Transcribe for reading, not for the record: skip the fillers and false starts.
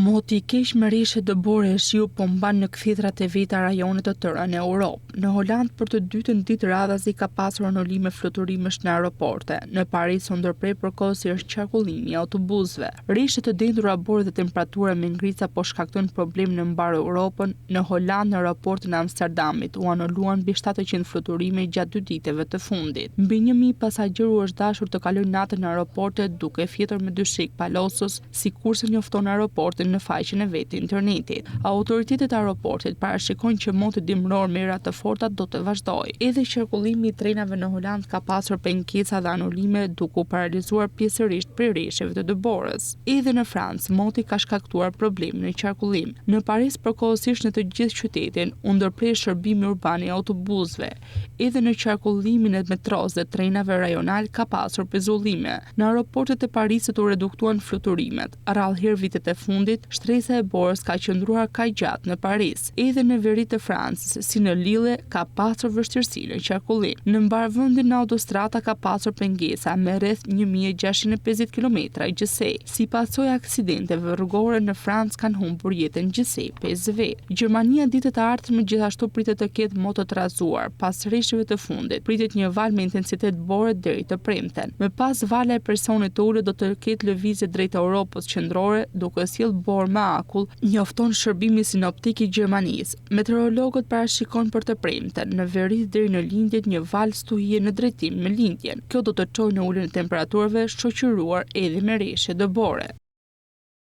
Moti i keq me rreshe dëbore e shiu po mban në kthitrat e veta rajone të tëra në Europë. Në Holand për të dytën ditë radhazi ka pasur anulime fluturimesh në aeroporte. Në Paris u ndërprej përkohësisht qarkullimi i autobusëve. Rreshe të dendura bore dhe temperatura me ngrica po shkaktojnë problem në mbar Europën. Në Holand në aeroportin e Amsterdamit u anuluan mbi 700 fluturime gjatë 2 ditëve të fundit. Mbi 1000 pasagjeru është dashur të kalojnë natën në aeroporte duke fjetur me dyshik palosos, sikurse njofton aeroporti në faqen e vet të internetit. Autoritetet e aeroportit parashikojnë që moti dimror me era të forta do të vazhdojë. Edhe qarkullimi i trenave në Holand ka pasur pengesa dhe anulime duke u paralizuar pjesërisht prej rresheve të dëborës. Edhe në Francë moti ka shkaktuar probleme në qarkullim. Në Paris përkohësisht në të gjithë qytetin u ndërprej shërbimi urban i autobusëve. Edhe në qarkullimin e metros dhe trenave rajonal ka pasur pezullime. Në aeroportet e Parisit u reduktuan fluturimet. Rrallë vitet e fundit shtresa e borës ka qëndruar kaq gjatë në Paris. Edhe në veri të Francës, si në Lille, ka pasur vështirësi në qarkullim. Në mbarvendin në autostrada ka pasur pengesa me rreth 1650 km gjysej. Si pasojë e aksidenteve rrugore në Francë kanë humbur jetën gjysej 5 vetë. Gjermania ditët e ardhshme gjithashtu pritet të ketë moto të rrazuar. Pas rresheve të fundit, pritet një val me intensitet bore deri të premten. Me pas vala e personit të ulët do të ketë lëvizje drejt Europës qendrore, duke sjellë borë me akull, njofton shërbimi sinoptik i Gjermanisë. Meteorologët parashikojnë për të premten në veri deri në lindjet një val stuhie në drejtim me lindjen. Kjo do të çojë në uljen e temperaturave shoqëruar edhe me rreshe dëbore.